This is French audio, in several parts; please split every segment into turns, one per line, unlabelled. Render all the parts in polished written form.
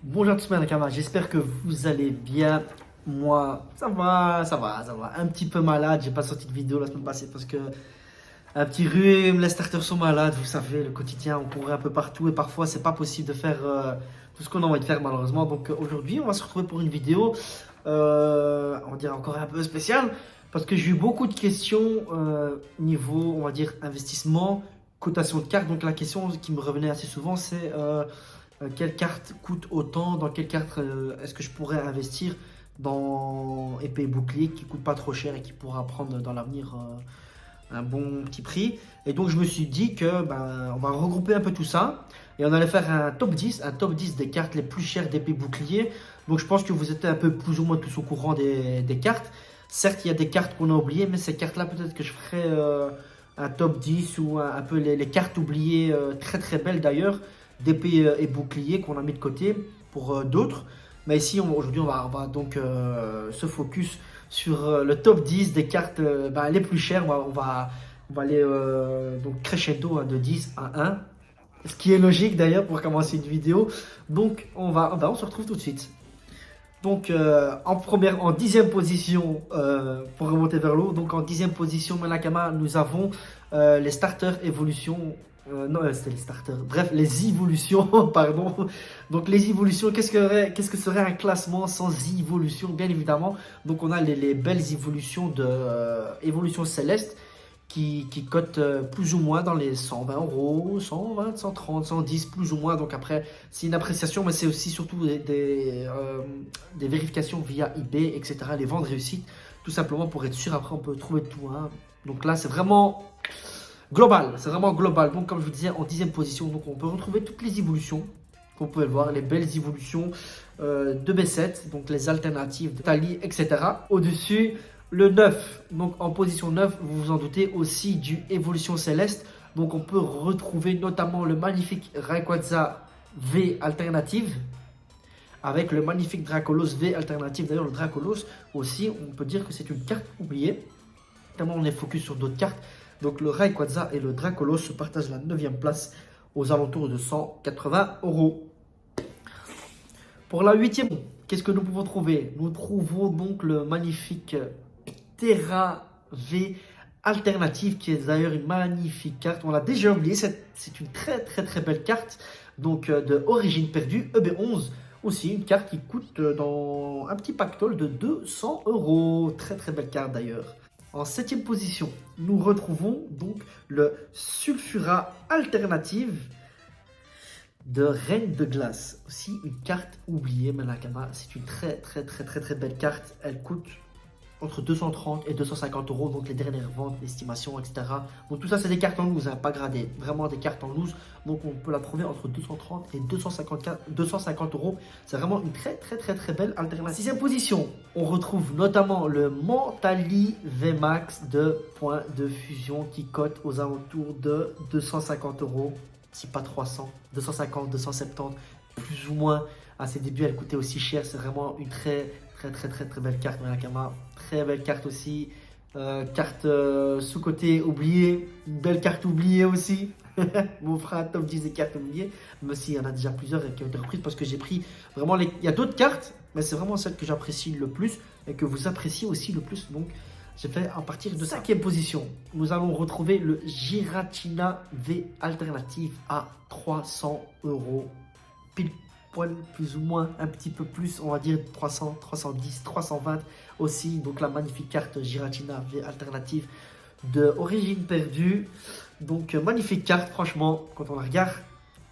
Bonjour à tous mes camarades, j'espère que vous allez bien. Moi, ça va. Un petit peu malade, j'ai pas sorti de vidéo la semaine passée parce que un petit rhume, les starters sont malades, vous savez, le quotidien, on courait un peu partout et parfois c'est pas possible de faire tout ce qu'on a envie de faire malheureusement. Donc aujourd'hui, on va se retrouver pour une vidéo, on va dire encore un peu spéciale parce que j'ai eu beaucoup de questions niveau, on va dire, investissement, cotation de cartes. Donc la question qui me revenait assez souvent, c'est quelle carte coûte autant, dans quelle carte est-ce que je pourrais investir dans épée et bouclier qui coûte pas trop cher et qui pourra prendre dans l'avenir un bon petit prix. Et donc je me suis dit que on va regrouper un peu tout ça et on allait faire un top 10 des cartes les plus chères d'épée bouclier. Donc je pense que vous êtes un peu plus ou moins tous au courant des cartes. Certes, il y a des cartes qu'on a oubliées, mais ces cartes-là, peut-être que je ferai un top 10 ou un peu les cartes oubliées, très très belles d'ailleurs, d'épée et bouclier qu'on a mis de côté pour d'autres. Mais ici, aujourd'hui, on va donc se focus sur le top 10 des cartes les plus chères. On va aller donc crescendo de 10 à 1. Ce qui est logique d'ailleurs pour commencer une vidéo. Donc on se retrouve tout de suite. Donc en dixième position pour remonter vers l'eau. Donc en dixième position, Manakama, nous avons les starters évolution. Non, c'était les starters. Bref, les évolutions, pardon. Donc les évolutions, qu'est-ce que serait un classement sans évolution, bien évidemment. Donc on a les belles évolutions de évolution céleste qui cotent plus ou moins dans les 120 euros, 120, 130, 110, plus ou moins. Donc après, c'est une appréciation, mais c'est aussi surtout des vérifications via eBay, etc. Les ventes réussites, tout simplement pour être sûr. Après, on peut trouver tout, hein. Donc là, c'est vraiment global. C'est vraiment global. Donc, comme je vous disais, en dixième position, donc on peut retrouver toutes les évolutions qu'on peut voir, les belles évolutions de B7, donc les alternatives de Tali, etc. Au-dessus, le 9, donc en position 9, vous vous en doutez, aussi du Évolution Céleste. Donc on peut retrouver notamment le magnifique Rayquaza V alternative avec le magnifique Dracolos V alternative. D'ailleurs, le Dracolos aussi, on peut dire que c'est une carte oubliée. Tellement on est focus sur d'autres cartes. Donc le Rayquaza et le Dracolos se partagent la 9e place aux alentours de 180 euros. Pour la 8e, qu'est-ce que nous pouvons trouver? Nous trouvons donc le magnifique Terra V alternative, qui est d'ailleurs une magnifique carte. On l'a déjà oublié, c'est une très très très belle carte. Donc de Origine Perdue, EB11. Aussi une carte qui coûte dans un petit pactole de 200 euros. Très très belle carte d'ailleurs. En 7e position, nous retrouvons donc le Sulfura alternative de Reine de Glace. Aussi une carte oubliée, Manakama. C'est une très très très très très belle carte. Elle coûte entre 230 et 250 euros, donc les dernières ventes, l'estimation, etc. Donc tout ça, c'est des cartes en loose, hein, pas gradées. Vraiment des cartes en loose. Donc on peut la trouver entre 230 et 250 euros. C'est vraiment une très très très très belle alternative. Sixième position, on retrouve notamment le Mentali VMAX de points de fusion qui cote aux alentours de 250 euros. Si pas 300, 250, 270, plus ou moins. À ses débuts, elle coûtait aussi cher. C'est vraiment une très très belle carte, Manakama. Très belle carte aussi. Carte sous-côté oubliée. Une belle carte oubliée aussi. Mon frère top 10 des cartes oubliées. Mais aussi, il y en a déjà plusieurs qui ont été reprises parce que j'ai pris vraiment les. Il y a d'autres cartes, mais c'est vraiment celle que j'apprécie le plus et que vous appréciez aussi le plus. Donc, j'ai fait à partir de 5e position. Nous allons retrouver le Giratina V alternative à 300 euros. Pile poil, plus ou moins, un petit peu plus, on va dire 300, 310, 320 aussi. Donc la magnifique carte Giratina V alternative de Origine Perdue. Donc magnifique carte, franchement, quand on la regarde,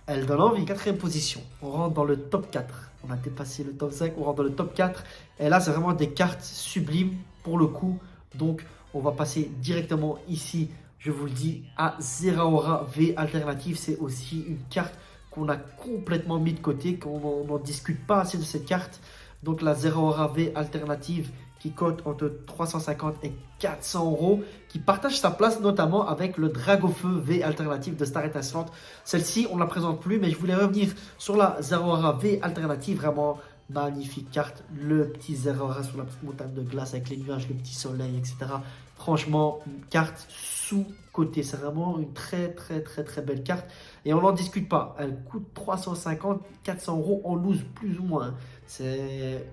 elle donne envie. 4e position, on rentre dans le top 4. On a dépassé le top 5, on rentre dans le top 4. Et là, c'est vraiment des cartes sublimes pour le coup. Donc, on va passer directement ici, je vous le dis, à Zeraora V alternative. C'est aussi une carte qu'on a complètement mis de côté, qu'on n'en discute pas assez de cette carte. Donc, la Zeraora V alternative qui cote entre 350 et 400 euros, qui partage sa place notamment avec le Dragofeu V alternative de Star Étincelante. Celle-ci, on ne la présente plus, mais je voulais revenir sur la Zeraora V alternative, vraiment magnifique carte. Le petit Zeraora sur la petite montagne de glace avec les nuages, le petit soleil, etc. Franchement, une carte côté. C'est vraiment une très belle carte. Et on n'en discute pas. Elle coûte 350, 400 euros en loose, plus ou moins. C'est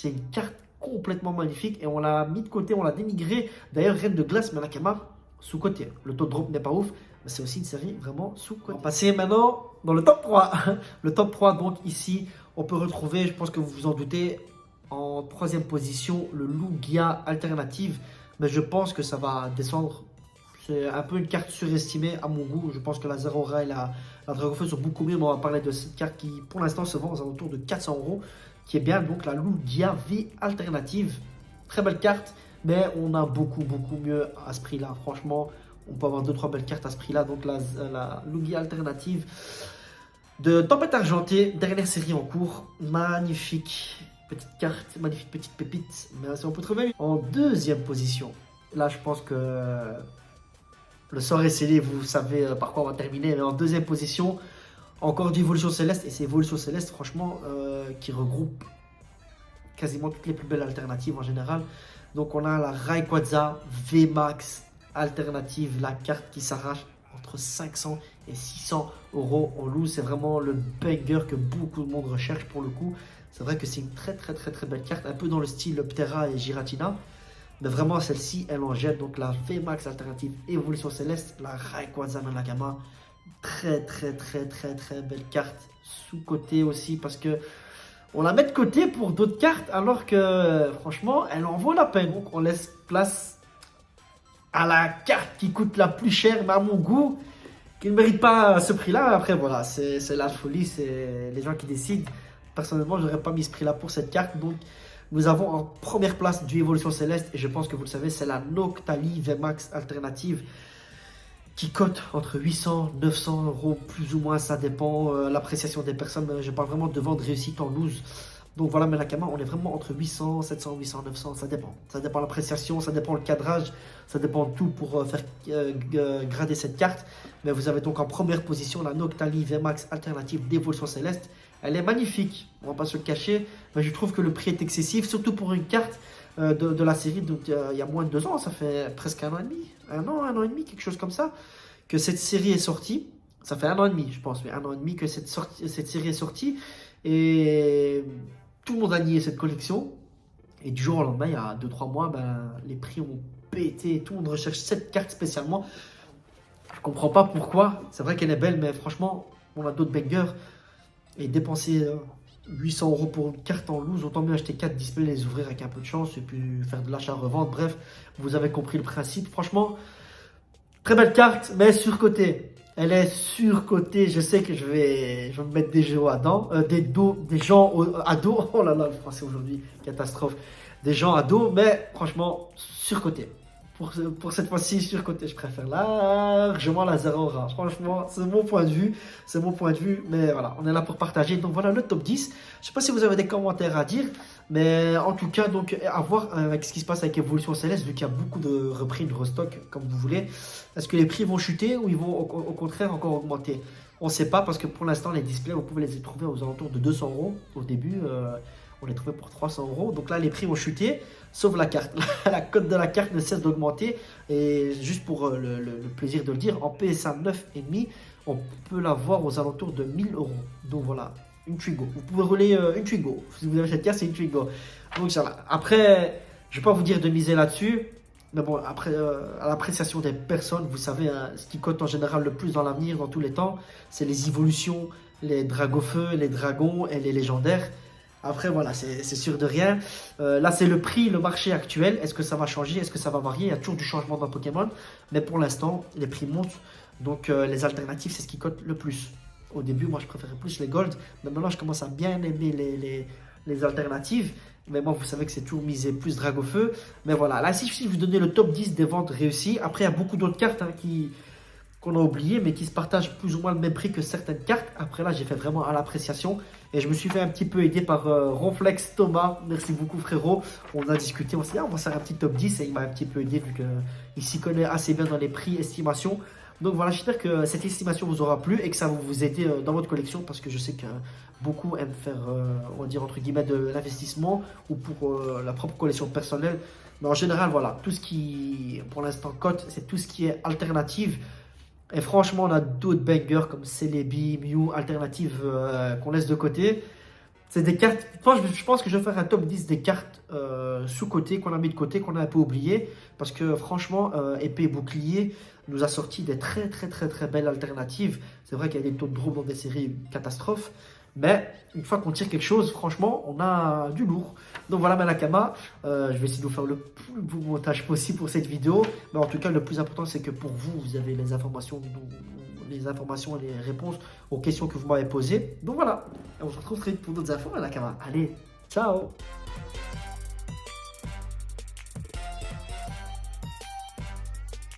une carte complètement magnifique. Et on l'a mis de côté, on l'a dénigré. D'ailleurs, Reine de Glace, Manakama, sous-côté. Le taux de drop n'est pas ouf. Mais c'est aussi une série vraiment sous-côté. On va passer maintenant dans le top 3. Le top 3, donc ici, on peut retrouver, je pense que vous vous en doutez, en troisième position, le Lugia alternative. Mais je pense que ça va descendre. C'est un peu une carte surestimée à mon goût. Je pense que la Zeraora et la Dragofeu sont beaucoup mieux. Mais on va parler de cette carte qui, pour l'instant, se vend aux alentours de 400 euros. Qui est bien, donc la Lugia V alternative. Très belle carte. Mais on a beaucoup mieux à ce prix-là. Franchement, on peut avoir 2-3 belles cartes à ce prix-là. Donc la Lugia alternative de Tempête Argentée. Dernière série en cours. Magnifique. Petite carte, magnifique petite pépite. Mais si on peut trouver en deuxième position. Là, je pense que le sort est scellé. Vous savez par quoi on va terminer. Mais en deuxième position, encore d'Évolution Céleste. Et c'est Évolution Céleste, franchement, qui regroupe quasiment toutes les plus belles alternatives en général. Donc, on a la Rayquaza VMAX alternative. La carte qui s'arrache entre 500 et 600 euros en loose. C'est vraiment le banger que beaucoup de monde recherche pour le coup. C'est vrai que c'est une très belle carte, un peu dans le style Ptera et Giratina. Mais vraiment, celle-ci, elle en jette. Donc la VMAX alternative Évolution Céleste, la Rayquaza Manakama. Très belle carte. Sous-côté aussi, parce que on la met de côté pour d'autres cartes, alors que franchement, elle en vaut la peine. Donc on laisse place à la carte qui coûte la plus chère, mais à mon goût, qui ne mérite pas ce prix-là. Après, voilà, c'est la folie, c'est les gens qui décident. Personnellement, je n'aurais pas mis ce prix-là pour cette carte. Donc, nous avons en première place du Évolution Céleste. Et je pense que vous le savez, c'est la Noctali VMAX alternative qui cote entre 800 et 900 euros, plus ou moins. Ça dépend l'appréciation des personnes. Mais je parle vraiment de vente réussite en loose. Donc voilà, Manakama, on est vraiment entre 800, 700, 800, 900. Ça dépend. Ça dépend l'appréciation, ça dépend le cadrage. Ça dépend de tout pour faire grader cette carte. Mais vous avez donc en première position la Noctali VMAX alternative d'Évolution Céleste. Elle est magnifique, on va pas se le cacher, mais je trouve que le prix est excessif, surtout pour une carte de la série. Donc il y a moins de 2 ans, ça fait presque 1 an et demi, un an et demi, quelque chose comme ça, que cette série est sortie. Ça fait 1 an et demi, je pense, mais 1 an et demi que cette série est sortie. Et tout le monde a nié cette collection. Et du jour au lendemain, il y a 2-3 mois, les prix ont pété. Tout le monde recherche cette carte spécialement. Je comprends pas pourquoi. C'est vrai qu'elle est belle, mais franchement, on a d'autres bangers. Et dépenser 800 euros pour une carte en loose, autant mieux acheter 4 displays, les ouvrir avec un peu de chance et puis faire de l'achat-revente. Bref, vous avez compris le principe. Franchement, très belle carte, mais surcotée. Elle est surcotée. Je sais que je vais me mettre des gens à dos. Oh là là, le français aujourd'hui, catastrophe. Des gens à dos, mais franchement, surcotée. Pour cette fois-ci, surcoté, je préfère largement la Zeraora. Franchement, c'est mon point de vue. C'est mon point de vue. Mais voilà, on est là pour partager. Donc voilà le top 10. Je ne sais pas si vous avez des commentaires à dire. Mais en tout cas, donc, à voir avec ce qui se passe avec Évolution Céleste, vu qu'il y a beaucoup de repris, de restock, comme vous voulez. Est-ce que les prix vont chuter ou ils vont au contraire encore augmenter? On ne sait pas parce que pour l'instant, les displays, vous pouvez les trouver aux alentours de 200 euros. Au début, on les trouvait pour 300 euros. Donc là, les prix ont chuté, sauf la carte. La cote de la carte ne cesse d'augmenter. Et juste pour le plaisir de le dire, en PSA 9,5, on peut la voir aux alentours de 1000 euros. Donc voilà, une Twigo. Vous pouvez rouler une Twigo. Si vous avez cette carte, c'est une Twigo. Donc ça va. Après, je ne vais pas vous dire de miser là-dessus. Mais bon, après, à l'appréciation des personnes, vous savez, hein, ce qui cote en général le plus dans l'avenir, dans tous les temps, c'est les évolutions, les dragofeux, les dragons et les légendaires. Après, voilà, c'est sûr de rien. Là, c'est le prix, le marché actuel. Est-ce que ça va changer? Est-ce que ça va varier? Il y a toujours du changement dans Pokémon. Mais pour l'instant, les prix montent. Donc, les alternatives, c'est ce qui cote le plus. Au début, moi, je préférais plus les Gold. Mais maintenant, je commence à bien aimer les alternatives. Mais moi, vous savez que c'est toujours misé plus Dragofeu. Mais voilà, là, si je vous donner le top 10 des ventes réussies. Après, il y a beaucoup d'autres cartes qu'on a oubliées, mais qui se partagent plus ou moins le même prix que certaines cartes. Après, là, j'ai fait vraiment à l'appréciation. Et je me suis fait un petit peu aider par Ronflex Thomas. Merci beaucoup, frérot. On a discuté, on s'est dit, on va faire un petit top 10. Et il m'a un petit peu aidé, vu qu'il s'y connaît assez bien dans les prix, estimations. Donc voilà, j'espère que cette estimation vous aura plu et que ça va vous aider dans votre collection parce que je sais que beaucoup aiment faire, on va dire entre guillemets, de l'investissement ou pour la propre collection personnelle. Mais en général, voilà, tout ce qui, pour l'instant, cote, c'est tout ce qui est alternative. Et franchement, on a d'autres bangers comme Celebi, Mew, alternatives qu'on laisse de côté. C'est des cartes. Je pense que je vais faire un top 10 des cartes sous-côté, qu'on a mis de côté, qu'on a un peu oublié. Parce que franchement, épée et bouclier nous a sorti des très très très très belles alternatives. C'est vrai qu'il y a des taux de drop dans des séries catastrophes. Mais une fois qu'on tire quelque chose, franchement, on a du lourd. Donc voilà, Malakama, je vais essayer de vous faire le plus beau montage possible pour cette vidéo. Mais en tout cas, le plus important, c'est que pour vous, vous avez les informations et les réponses aux questions que vous m'avez posées. Donc voilà, on se retrouve très vite pour d'autres infos, Malakama. Allez, ciao!